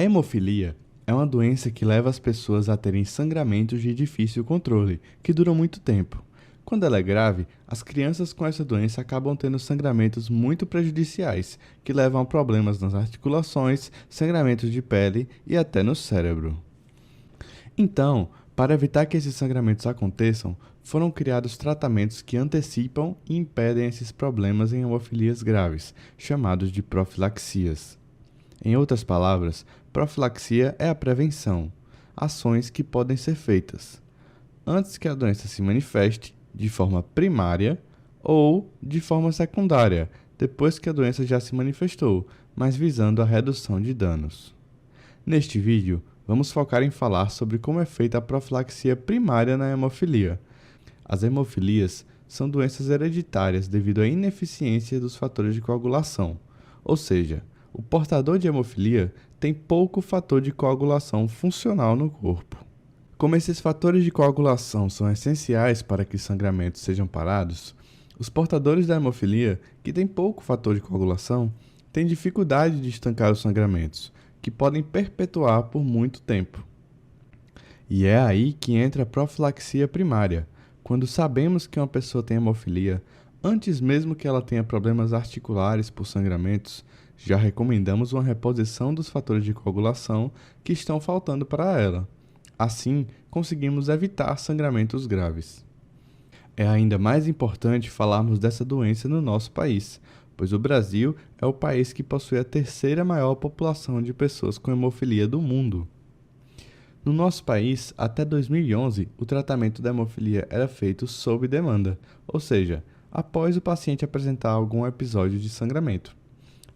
hemofilia é uma doença que leva as pessoas a terem sangramentos de difícil controle, que duram muito tempo. Quando ela é grave, as crianças com essa doença acabam tendo sangramentos muito prejudiciais, que levam a problemas nas articulações, sangramentos de pele e até no cérebro. Então, para evitar que esses sangramentos aconteçam, foram criados tratamentos que antecipam e impedem esses problemas em hemofilias graves, chamados de profilaxias. Em outras palavras, profilaxia é a prevenção, ações que podem ser feitas antes que a doença se manifeste de forma primária ou de forma secundária, depois que a doença já se manifestou, mas visando a redução de danos. Neste vídeo, vamos focar em falar sobre como é feita a profilaxia primária na hemofilia. As hemofilias são doenças hereditárias devido à ineficiência dos fatores de coagulação, ou seja, o portador de hemofilia tem pouco fator de coagulação funcional no corpo. Como esses fatores de coagulação são essenciais para que sangramentos sejam parados, os portadores da hemofilia, que têm pouco fator de coagulação, têm dificuldade de estancar os sangramentos, que podem perpetuar por muito tempo. E é aí que entra a profilaxia primária, quando sabemos que uma pessoa tem hemofilia, antes mesmo que ela tenha problemas articulares por sangramentos, já recomendamos uma reposição dos fatores de coagulação que estão faltando para ela. Assim, conseguimos evitar sangramentos graves. É ainda mais importante falarmos dessa doença no nosso país, pois o Brasil é o país que possui a terceira maior população de pessoas com hemofilia do mundo. No nosso país, até 2011, o tratamento da hemofilia era feito sob demanda, ou seja, após o paciente apresentar algum episódio de sangramento.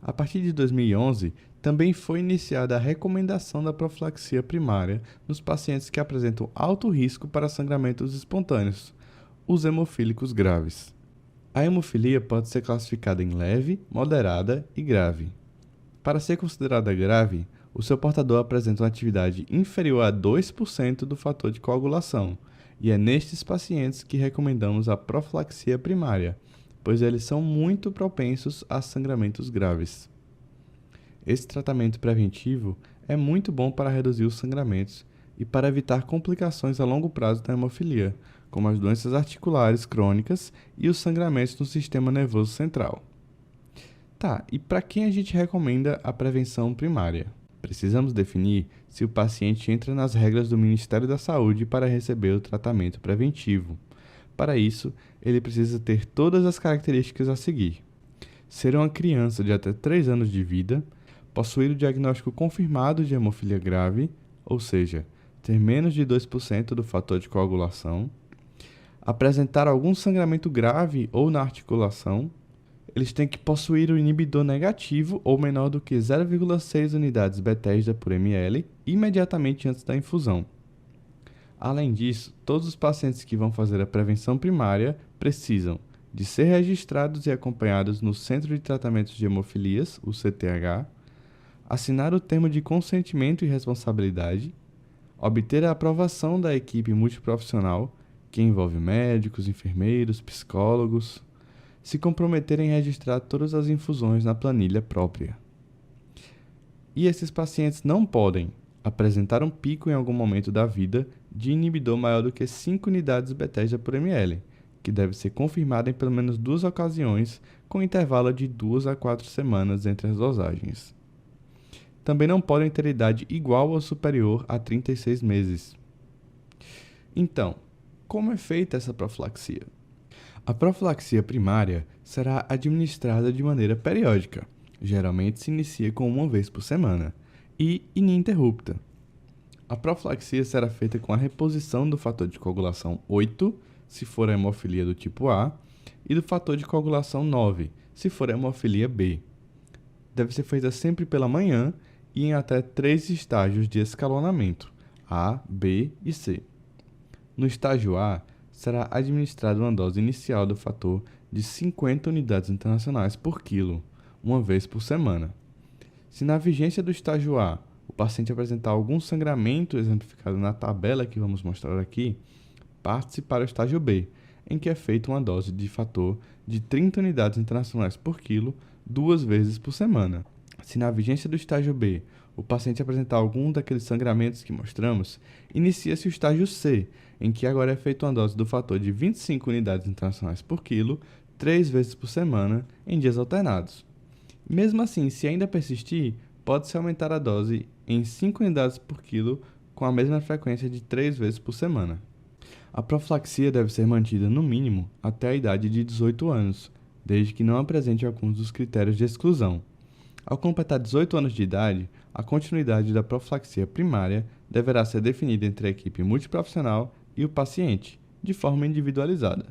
A partir de 2011, também foi iniciada a recomendação da profilaxia primária nos pacientes que apresentam alto risco para sangramentos espontâneos, os hemofílicos graves. A hemofilia pode ser classificada em leve, moderada e grave. Para ser considerada grave, o seu portador apresenta uma atividade inferior a 2% do fator de coagulação, e é nestes pacientes que recomendamos a profilaxia primária, pois eles são muito propensos a sangramentos graves. Esse tratamento preventivo é muito bom para reduzir os sangramentos e para evitar complicações a longo prazo da hemofilia, como as doenças articulares crônicas e os sangramentos no sistema nervoso central. Tá, e para quem a gente recomenda a prevenção primária? Precisamos definir se o paciente entra nas regras do Ministério da Saúde para receber o tratamento preventivo. Para isso, ele precisa ter todas as características a seguir: ser uma criança de até 3 anos de vida, possuir o diagnóstico confirmado de hemofilia grave, ou seja, ter menos de 2% do fator de coagulação, apresentar algum sangramento grave ou na articulação, eles têm que possuir o inibidor negativo ou menor do que 0,6 unidades Bethesda por ml imediatamente antes da infusão. Além disso, todos os pacientes que vão fazer a prevenção primária precisam de ser registrados e acompanhados no Centro de Tratamentos de Hemofilias, o CTH, assinar o termo de consentimento e responsabilidade, obter a aprovação da equipe multiprofissional, que envolve médicos, enfermeiros, psicólogos, se comprometer em registrar todas as infusões na planilha própria. E esses pacientes não podem apresentar um pico em algum momento da vida de inibidor maior do que 5 unidades Bethesda por ml, que deve ser confirmado em pelo menos 2 ocasiões, com intervalo de 2 a 4 semanas entre as dosagens. Também não podem ter idade igual ou superior a 36 meses. Então, como é feita essa profilaxia? A profilaxia primária será administrada de maneira periódica, geralmente se inicia com 1 vez por semana, e ininterrupta. A profilaxia será feita com a reposição do fator de coagulação 8, se for a hemofilia do tipo A, e do fator de coagulação 9, se for a hemofilia B. Deve ser feita sempre pela manhã e em até 3 estágios de escalonamento, A, B e C. No estágio A, será administrada uma dose inicial do fator de 50 unidades internacionais por quilo, 1 vez por semana. Se na vigência do estágio A, o paciente apresentar algum sangramento exemplificado na tabela que vamos mostrar aqui, parte-se para o estágio B, em que é feita uma dose de fator de 30 unidades internacionais por quilo, 2 vezes por semana. Se na vigência do estágio B, o paciente apresentar algum daqueles sangramentos que mostramos, inicia-se o estágio C, em que agora é feita uma dose do fator de 25 unidades internacionais por quilo, 3 vezes por semana, em dias alternados. Mesmo assim, se ainda persistir, pode-se aumentar a dose em 5 unidades por quilo com a mesma frequência de 3 vezes por semana. A profilaxia deve ser mantida no mínimo até a idade de 18 anos, desde que não apresente alguns dos critérios de exclusão. Ao completar 18 anos de idade, a continuidade da profilaxia primária deverá ser definida entre a equipe multiprofissional e o paciente, de forma individualizada.